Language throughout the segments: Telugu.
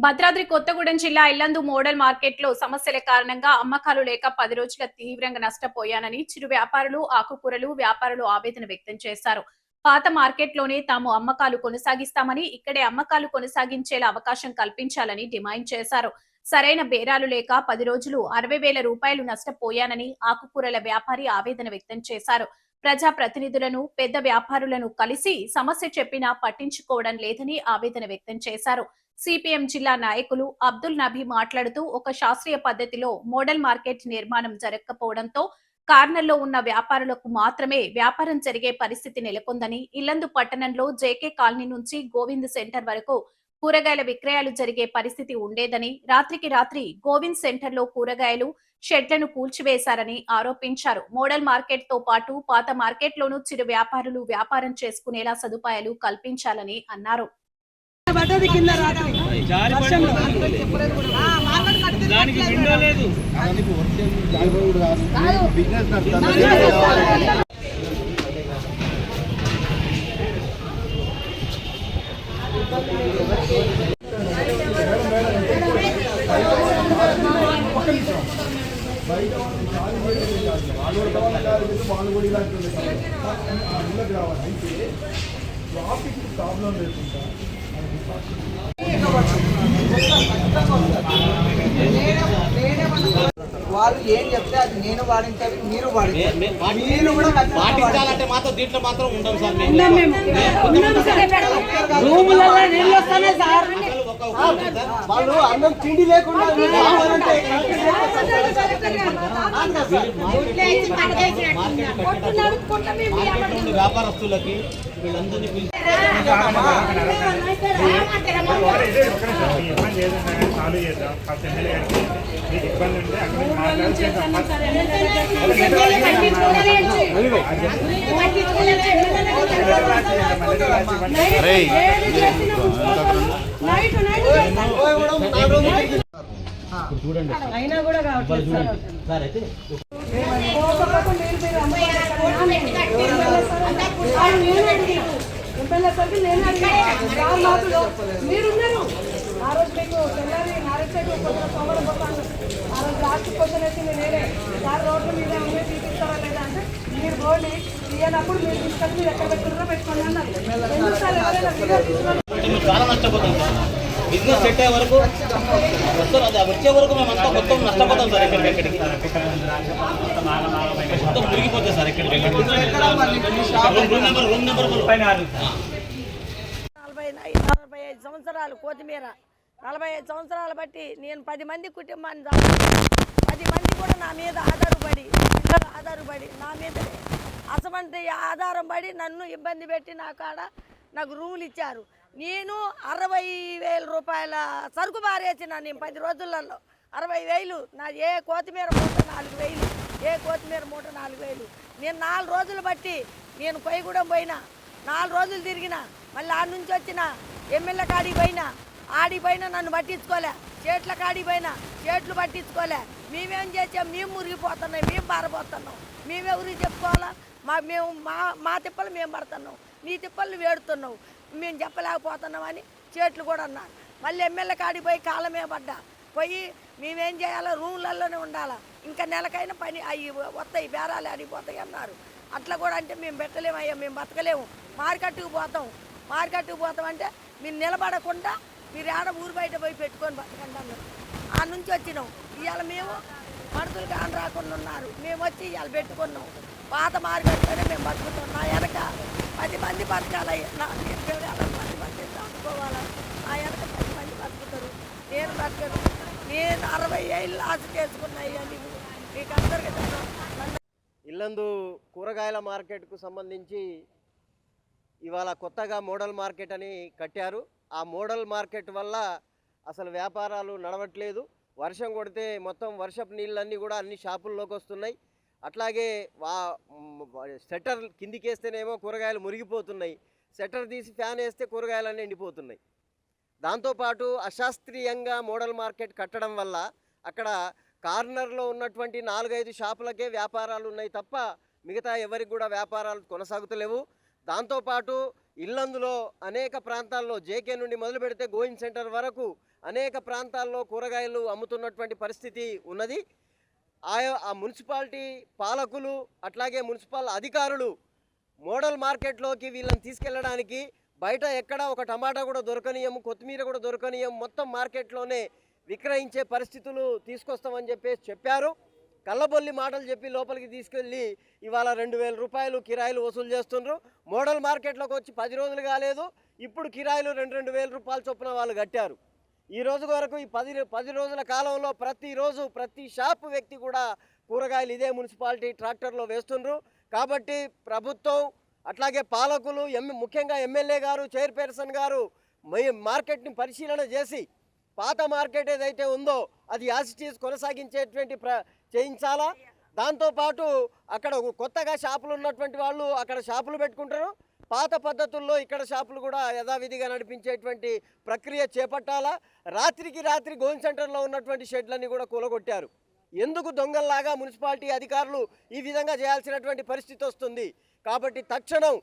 భద్రాద్రి కొత్తగూడెం జిల్లా ఇల్లందు మోడల్ మార్కెట్లో సమస్యల కారణంగా అమ్మకాలు లేక 10 రోజులుగా తీవ్రంగా నష్టపోయానని చిరు వ్యాపారులు, ఆకుకూరలు వ్యాపారులు ఆవేదన వ్యక్తం చేశారు. పాత మార్కెట్లోనే తాము అమ్మకాలు కొనసాగిస్తామని, ఇక్కడే అమ్మకాలు కొనసాగించేలా అవకాశం కల్పించాలని డిమాండ్ చేశారు. సరైన బేరాలు లేక 10 రోజులు 60,000 రూపాయలు నష్టపోయానని ఆకుకూరల వ్యాపారి ఆవేదన వ్యక్తం చేశారు. ప్రజా ప్రతినిధులను, పెద్ద వ్యాపారులను కలిసి సమస్య చెప్పినా పట్టించుకోవడం లేదని ఆవేదన వ్యక్తం చేశారు. సిపిఎం జిల్లా నాయకులు అబ్దుల్ నబీ మాట్లాడుతూ ఒక శాస్త్రీయ పద్ధతిలో మోడల్ మార్కెట్ నిర్మాణం జరగకపోవడంతో కార్నర్లో ఉన్న వ్యాపారులకు మాత్రమే వ్యాపారం జరిగే పరిస్థితి నెలకొందని, ఇల్లందు పట్టణంలో జేకే కాలనీ నుంచి గోవింద్ సెంటర్ వరకు కూరగాయల విక్రయాలు జరిగే పరిస్థితి ఉండేదని, రాత్రికి రాత్రి గోవింద్ సెంటర్ లో కూరగాయలు షెడ్లను కూల్చివేశారని ఆరోపించారు. మోడల్ మార్కెట్ తో పాటు పాత మార్కెట్ లోనూ చిరు వ్యాపారులు వ్యాపారం చేసుకునేలా సదుపాయాలు కల్పించాలని అన్నారు. ప్రాబ్లం లేకుండా వాళ్ళు ఏం చెప్తే అది నేను పాటించాలి, మీరు పాటించాలంటే మాత్రం దీంట్లో మాత్రం ఉంటాం సార్. వాళ్ళు అన్నం తిండి లేకుండా వ్యాపారస్తులకి వీళ్ళందరినీ చూడండి అయినా కూడా కావట్లేదు సార్. అయితే మీరున్నారు ఆ రోజు మీకు తెల్లారి నారాయణ సోమవారం పోతాను. ఆ రోజు లాస్ట్ క్వశ్చన్ వేసింది నేనే, సార్ రోడ్ల మీద ఉన్నాయి తీపిస్తారా లేదా అంటే మీరు పోండి తీయనప్పుడు మీరు తీసుకొని మీరు ఎక్కడ పెట్టుకున్నారో పెట్టుకోండి అన్నారు. ఎందుకు ఎవరైనా వీడియో తీసుకొని చాలా నష్టపోతాం సార్. బిజినెస్ సెట్ అయ్యే వరకు వస్తారు, అది వచ్చే వరకు మేమంతా మొత్తం నష్టపోతాం సార్. ఎక్కడికి మొత్తం మురిగిపోతాయి సార్. ఎక్కడికి రూమ్ నెంబర్ 45 సంవత్సరాలు కొత్తిమీర 45 సంవత్సరాలు బట్టి నేను 10 మంది కుటుంబాన్ని 10 మంది కూడా నా మీద ఆధారపడి నా మీదనే అసమంటి ఆధారం పడి నన్ను ఇబ్బంది పెట్టి నా కాడ నాకు రూములు ఇచ్చారు. నేను 60,000 రూపాయల సరుకు బారేసిన నేను 10 రోజులలో 60,000. నా ఏ కొత్తిమీర మూట 4,000, ఏ కొత్తిమీర మూట 4,000. నేను 4 రోజులు బట్టి నేను కొయ్యగూడెం పోయినా, 4 రోజులు తిరిగిన, మళ్ళీ ఆడ నుంచి వచ్చిన ఎమ్మెల్యే కాడికి పోయినా నన్ను పట్టించుకోలే, చేట్ల కాడికి పోయినా చేట్లు పట్టించుకోలే. మేమేం చేసాం, మేము మురిగిపోతున్నాం, మేము బారపోతున్నాం, మేమెవరికి చెప్పుకోవాలా? మా తిప్పలు మేము పడుతున్నాం, నీ తిప్పలు వేడుతున్నావు, మేము చెప్పలేకపోతున్నామని చేట్లు కూడా అన్నారు. మళ్ళీ ఎమ్మెల్యే కాడికి పోయి కాలమే పడ్డా, పోయి మేమేం చేయాలో రూమ్లలోనే ఉండాలా, ఇంకా నెలకైనా పని అవి వస్తాయి, బేరాలు అడిగిపోతాయి అన్నారు. అట్లా కూడా అంటే మేము పెట్టలేమయ్యా, మేము బతకలేము, మార్కెట్కి పోతాం అంటే మీరు నిలబడకుండా మీరు ఏడ ఊరు బయట పోయి పెట్టుకొని బతకండి అన్నారు. ఆ నుంచి వచ్చినాం. ఇవాళ మేము మనుషులు కాని రాకుండా ఉన్నారు, మేము వచ్చి ఇవాళ పెట్టుకున్నాం. పాత మార్కెట్లోనే మేము బతుకుతాం. నా వెనక 10 మంది బతకాలి, నేను 10 మంది చదువుకోవాలి, నా వెనక 10 మంది బతుకుతారు, నేను బతకను. నేను 60 ఏళ్ళు ఆశ చేసుకున్నాయి అని మీకు అందరికీ తెలుసు. ఇల్లందు కూరగాయల మార్కెట్కు సంబంధించి ఇవాళ కొత్తగా మోడల్ మార్కెట్ అని కట్టారు. ఆ మోడల్ మార్కెట్ వల్ల అసలు వ్యాపారాలు నడవట్లేదు. వర్షం కొడితే మొత్తం వర్షపు నీళ్ళన్నీ కూడా అన్ని షాపుల్లోకి వస్తున్నాయి. అట్లాగే షట్టర్ కిందికేస్తేనేమో కూరగాయలు మురిగిపోతున్నాయి, షట్టర్ తీసి ఫ్యాన్ వేస్తే కూరగాయలన్నీ ఎండిపోతున్నాయి. దాంతోపాటు అశాస్త్రీయంగా మోడల్ మార్కెట్ కట్టడం వల్ల అక్కడ కార్నర్లో ఉన్నటువంటి 4-5 షాపులకే వ్యాపారాలు ఉన్నాయి తప్ప మిగతా ఎవరికి కూడా వ్యాపారాలు కొనసాగుతలేవు. దాంతోపాటు ఇల్లందులో అనేక ప్రాంతాల్లో జేకే నుండి మొదలు పెడితే గోవింద్ సెంటర్ వరకు అనేక ప్రాంతాల్లో కూరగాయలు అమ్ముతున్నటువంటి పరిస్థితి ఉన్నది. ఆ మున్సిపాలిటీ పాలకులు అట్లాగే మున్సిపల్ అధికారులు మోడల్ మార్కెట్లోకి వీళ్ళని తీసుకెళ్ళడానికి బయట ఎక్కడ ఒక టమాటా కూడా దొరకనీయం, కొత్తిమీర కూడా దొరకనీయం, మొత్తం మార్కెట్లోనే విక్రయించే పరిస్థితులు తీసుకొస్తామని చెప్పారు. కళ్ళబొల్లి మాటలు చెప్పి లోపలికి తీసుకెళ్ళి ఇవాళ 2000 రూపాయలు కిరాయిలు వసూలు చేస్తున్నారు. మోడల్ మార్కెట్లోకి వచ్చి 10 రోజులు కాలేదు, ఇప్పుడు కిరాయిలు 2,000 రూపాయల చొప్పున వాళ్ళు కట్టారు. ఈ రోజు వరకు ఈ 10 రోజుల కాలంలో ప్రతిరోజు ప్రతి షాపు వ్యక్తి కూడా కూరగాయలు ఇదే మున్సిపాలిటీ ట్రాక్టర్లో వేస్తున్నారు. కాబట్టి ప్రభుత్వం అట్లాగే పాలకులు ముఖ్యంగా ఎమ్మెల్యే గారు, చైర్పర్సన్ గారు మార్కెట్ని పరిశీలన చేసి పాత మార్కెట్ ఏదైతే ఉందో అది యాసిటీస్ కొనసాగించేటువంటి చేయించాలా. దాంతోపాటు అక్కడ కొత్తగా షాపులు ఉన్నటువంటి వాళ్ళు అక్కడ షాపులు పెట్టుకుంటారు, పాత పద్ధతుల్లో ఇక్కడ షాపులు కూడా యథావిధిగా నడిపించేటువంటి ప్రక్రియ చేపట్టాలా. రాత్రికి రాత్రి గోవింద్ సెంటర్లో ఉన్నటువంటి షెడ్లన్నీ కూడా కూలగొట్టారు. ఎందుకు దొంగల్లాగా మున్సిపాలిటీ అధికారులు ఈ విధంగా చేయాల్సినటువంటి పరిస్థితి వస్తుంది. కాబట్టి తక్షణం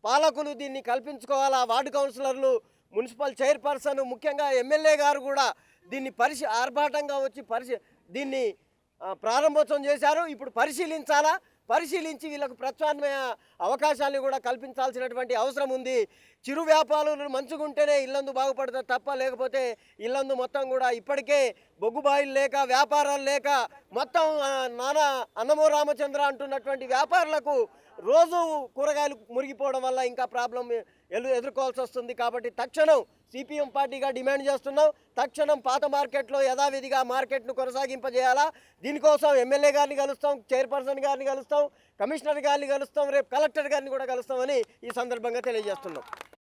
పాలకులు దీన్ని కల్పించుకోవాలా. వార్డు కౌన్సిలర్లు, మున్సిపల్ చైర్పర్సన్, ముఖ్యంగా ఎమ్మెల్యే గారు కూడా దీన్ని ఆర్భాటంగా వచ్చి దీన్ని ప్రారంభోత్సవం చేశారు. ఇప్పుడు పరిశీలించాలా, పరిశీలించి వీళ్ళకు ప్రత్యామ్నాయ అవకాశాలను కూడా కల్పించాల్సినటువంటి అవసరం ఉంది. చిరు వ్యాపారులు మంచుకుంటేనే ఇల్లందు బాగుపడుతుంది తప్ప, లేకపోతే ఇల్లందు మొత్తం కూడా ఇప్పటికే బొగ్గుబాయిలు లేక, వ్యాపారాలు లేక మొత్తం నానా అన్నమో రామచంద్ర అంటున్నటువంటి వ్యాపారులకు రోజు కూరగాయలు మురిగిపోవడం వల్ల ఇంకా ప్రాబ్లం ఎదుర్కోవాల్సి వస్తుంది. కాబట్టి తక్షణం సిపిఎం పార్టీగా డిమాండ్ చేస్తున్నాం, తక్షణం పాత మార్కెట్లో యథావిధిగా మార్కెట్ను కొనసాగింపజేయాలా. దీనికోసం ఎమ్మెల్యే గారిని కలుస్తాం, చైర్పర్సన్ గారిని కలుస్తాం, కమిషనర్ గారిని కలుస్తాం, రేపు కలెక్టర్ గారిని కూడా కలుస్తామని ఈ సందర్భంగా తెలియజేస్తున్నాం.